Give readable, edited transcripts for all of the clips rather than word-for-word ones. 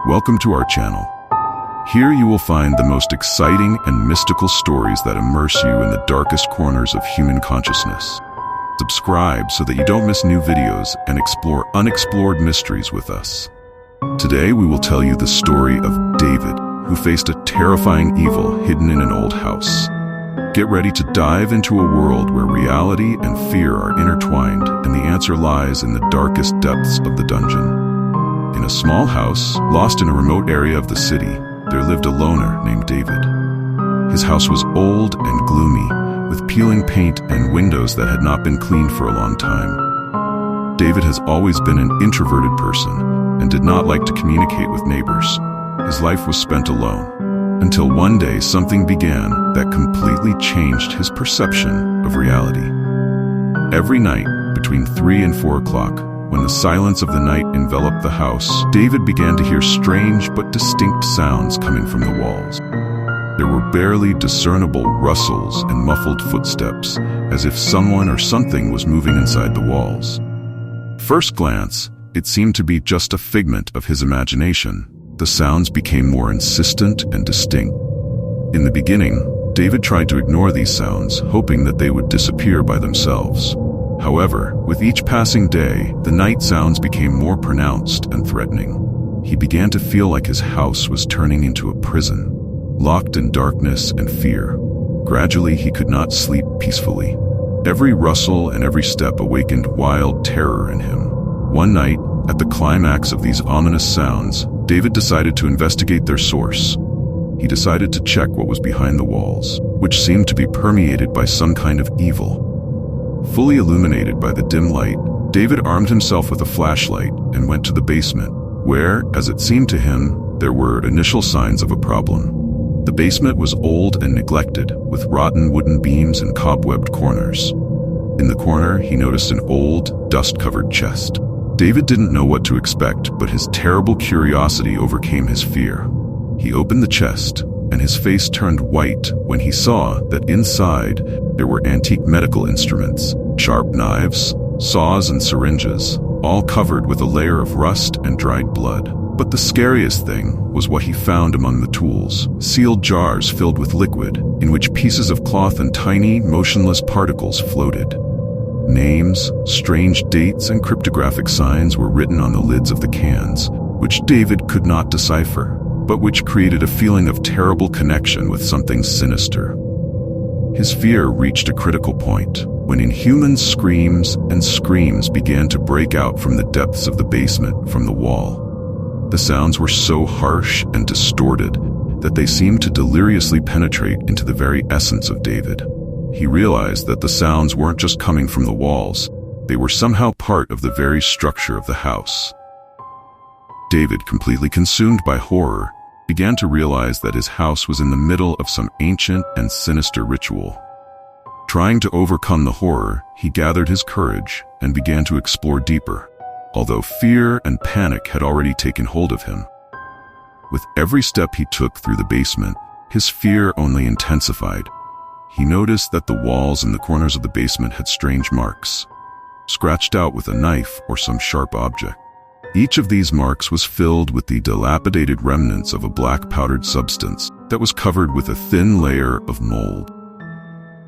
Welcome to our channel. Here you will find the most exciting and mystical stories that immerse you in the darkest corners of human consciousness. Subscribe so that you don't miss new videos and explore unexplored mysteries with us. Today we will tell you the story of David, who faced a terrifying evil hidden in an old house. Get ready to dive into a world where reality and fear are intertwined, and the answer lies in the darkest depths of the dungeon. In a small house, lost in a remote area of the city, there lived a loner named David. His house was old and gloomy, with peeling paint and windows that had not been cleaned for a long time. David has always been an introverted person and did not like to communicate with neighbors. His life was spent alone, until one day something began that completely changed his perception of reality. Every night, between 3 and 4 o'clock, when the silence of the night enveloped the house, David began to hear strange but distinct sounds coming from the walls. There were barely discernible rustles and muffled footsteps, as if someone or something was moving inside the walls. First glance, it seemed to be just a figment of his imagination. The sounds became more insistent and distinct. In the beginning, David tried to ignore these sounds, hoping that they would disappear by themselves. However, with each passing day, the night sounds became more pronounced and threatening. He began to feel like his house was turning into a prison, locked in darkness and fear. Gradually, he could not sleep peacefully. Every rustle and every step awakened wild terror in him. One night, at the climax of these ominous sounds, David decided to investigate their source. He decided to check what was behind the walls, which seemed to be permeated by some kind of evil. Fully illuminated by the dim light, David armed himself with a flashlight and went to the basement, where, as it seemed to him, there were initial signs of a problem. The basement was old and neglected, with rotten wooden beams and cobwebbed corners. In the corner, he noticed an old, dust-covered chest. David didn't know what to expect, but his terrible curiosity overcame his fear. He opened the chest, and his face turned white when he saw that inside there were antique medical instruments, sharp knives, saws and syringes, all covered with a layer of rust and dried blood. But the scariest thing was what he found among the tools: sealed jars filled with liquid, in which pieces of cloth and tiny, motionless particles floated. Names, strange dates, and cryptographic signs were written on the lids of the cans, which David could not decipher, but which created a feeling of terrible connection with something sinister. His fear reached a critical point when inhuman screams and screams began to break out from the depths of the basement from the wall. The sounds were so harsh and distorted that they seemed to deliriously penetrate into the very essence of David. He realized that the sounds weren't just coming from the walls, they were somehow part of the very structure of the house. David, completely consumed by horror, began to realize that his house was in the middle of some ancient and sinister ritual. Trying to overcome the horror, he gathered his courage and began to explore deeper, although fear and panic had already taken hold of him. With every step he took through the basement, his fear only intensified. He noticed that the walls and the corners of the basement had strange marks, scratched out with a knife or some sharp object. Each of these marks was filled with the dilapidated remnants of a black powdered substance that was covered with a thin layer of mold.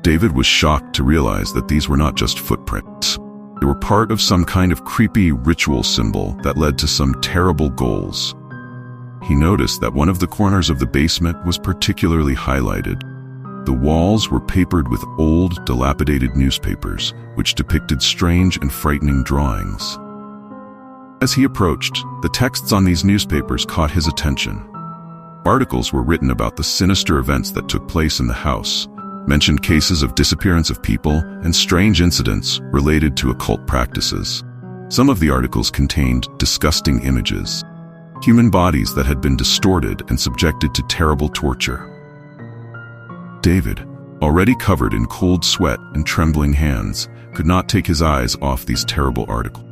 David was shocked to realize that these were not just footprints. They were part of some kind of creepy ritual symbol that led to some terrible goals. He noticed that one of the corners of the basement was particularly highlighted. The walls were papered with old, dilapidated newspapers, which depicted strange and frightening drawings. As he approached, the texts on these newspapers caught his attention. Articles were written about the sinister events that took place in the house, mentioned cases of disappearance of people, and strange incidents related to occult practices. Some of the articles contained disgusting images, human bodies that had been distorted and subjected to terrible torture. David, already covered in cold sweat and trembling hands, could not take his eyes off these terrible articles.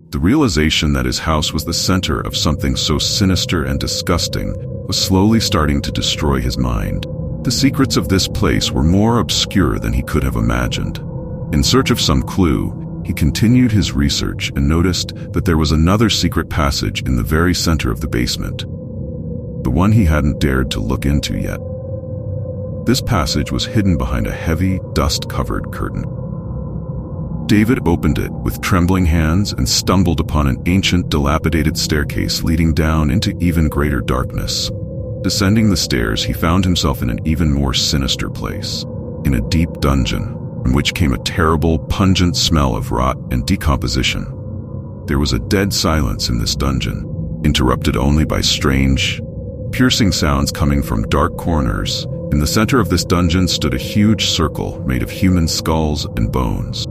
The realization that his house was the center of something so sinister and disgusting was slowly starting to destroy his mind. The secrets of this place were more obscure than he could have imagined. In search of some clue, He continued his research and noticed that there was another secret passage in the very center of the basement, the one he hadn't dared to look into yet. This passage was hidden behind a heavy, dust-covered curtain. David opened it with trembling hands and stumbled upon an ancient, dilapidated staircase leading down into even greater darkness. Descending the stairs, he found himself in an even more sinister place, in a deep dungeon, from which came a terrible, pungent smell of rot and decomposition. There was a dead silence in this dungeon, interrupted only by strange, piercing sounds coming from dark corners. In the center of this dungeon stood a huge circle made of human skulls and bones.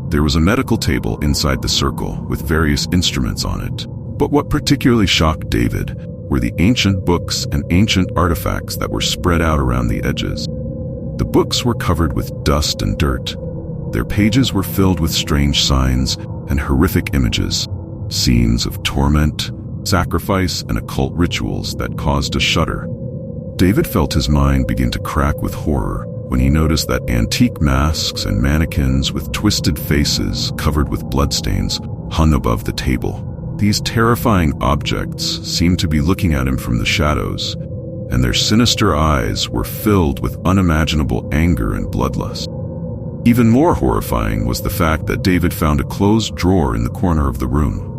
There was a medical table inside the circle with various instruments on it. But what particularly shocked David were the ancient books and ancient artifacts that were spread out around the edges. The books were covered with dust and dirt. Their pages were filled with strange signs and horrific images, scenes of torment, sacrifice, and occult rituals that caused a shudder. David felt his mind begin to crack with horror when he noticed that antique masks and mannequins with twisted faces covered with bloodstains hung above the table. These terrifying objects seemed to be looking at him from the shadows, and their sinister eyes were filled with unimaginable anger and bloodlust. Even more horrifying was the fact that David found a closed drawer in the corner of the room.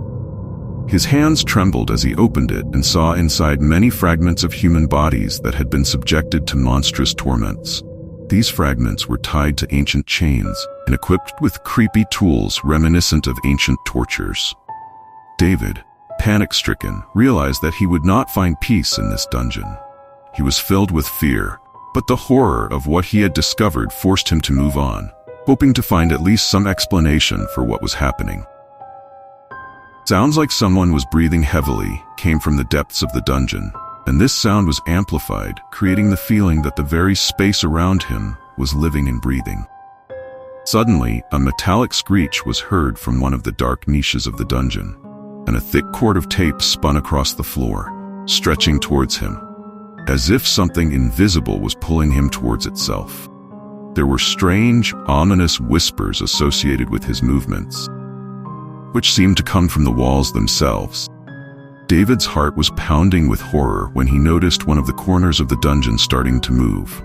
His hands trembled as he opened it and saw inside many fragments of human bodies that had been subjected to monstrous torments. These fragments were tied to ancient chains and equipped with creepy tools reminiscent of ancient tortures. David, panic-stricken, realized that he would not find peace in this dungeon. He was filled with fear, but the horror of what he had discovered forced him to move on, hoping to find at least some explanation for what was happening. Sounds like someone was breathing heavily came from the depths of the dungeon, and this sound was amplified, creating the feeling that the very space around him was living and breathing. Suddenly, a metallic screech was heard from one of the dark niches of the dungeon, and a thick cord of tape spun across the floor, stretching towards him, as if something invisible was pulling him towards itself. There were strange, ominous whispers associated with his movements, which seemed to come from the walls themselves. David's heart was pounding with horror when he noticed one of the corners of the dungeon starting to move.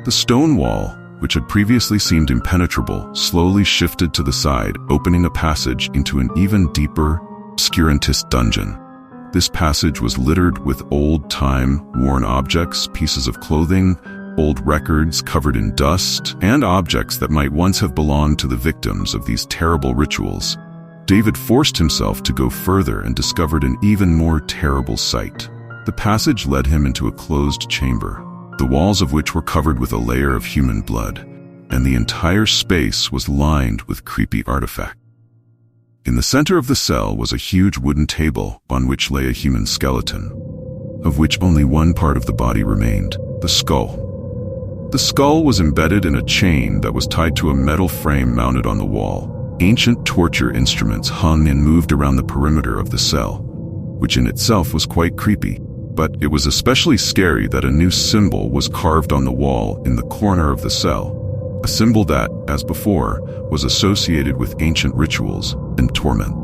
The stone wall, which had previously seemed impenetrable, slowly shifted to the side, opening a passage into an even deeper, obscurantist dungeon. This passage was littered with old-time, worn objects, pieces of clothing, old records covered in dust, and objects that might once have belonged to the victims of these terrible rituals. David forced himself to go further and discovered an even more terrible sight. The passage led him into a closed chamber, the walls of which were covered with a layer of human blood, and the entire space was lined with creepy artifacts. In the center of the cell was a huge wooden table on which lay a human skeleton, of which only one part of the body remained, the skull. The skull was embedded in a chain that was tied to a metal frame mounted on the wall. Ancient torture instruments hung and moved around the perimeter of the cell, which in itself was quite creepy. But it was especially scary that a new symbol was carved on the wall in the corner of the cell, a symbol that, as before, was associated with ancient rituals and torment.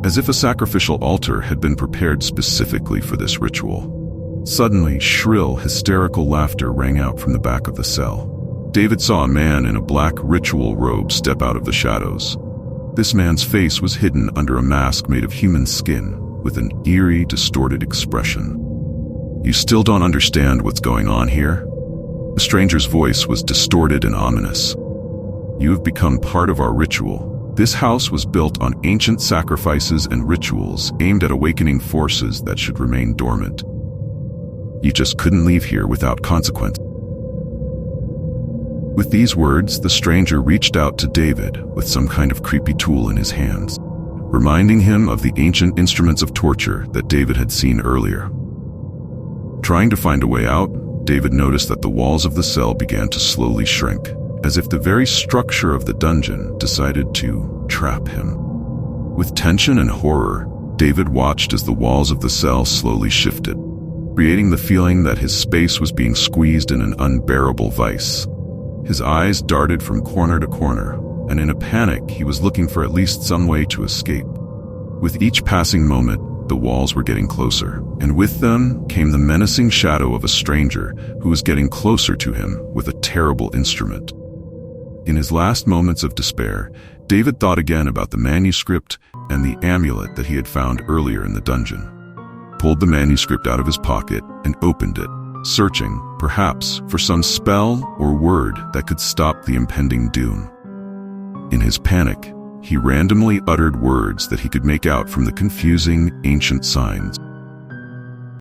As if a sacrificial altar had been prepared specifically for this ritual. Suddenly, shrill, hysterical laughter rang out from the back of the cell. David saw a man in a black ritual robe step out of the shadows. This man's face was hidden under a mask made of human skin, with an eerie, distorted expression. "You still don't understand what's going on here?" The stranger's voice was distorted and ominous. "You have become part of our ritual. This house was built on ancient sacrifices and rituals aimed at awakening forces that should remain dormant. You just couldn't leave here without consequence." With these words, the stranger reached out to David with some kind of creepy tool in his hands, reminding him of the ancient instruments of torture that David had seen earlier. Trying to find a way out, David noticed that the walls of the cell began to slowly shrink, as if the very structure of the dungeon decided to trap him. With tension and horror, David watched as the walls of the cell slowly shifted, creating the feeling that his space was being squeezed in an unbearable vice. His eyes darted from corner to corner, and in a panic, he was looking for at least some way to escape. With each passing moment, the walls were getting closer, and with them came the menacing shadow of a stranger who was getting closer to him with a terrible instrument. In his last moments of despair, David thought again about the manuscript and the amulet that he had found earlier in the dungeon. Pulled the manuscript out of his pocket and opened it, searching, perhaps, for some spell or word that could stop the impending doom. In his panic, he randomly uttered words that he could make out from the confusing, ancient signs.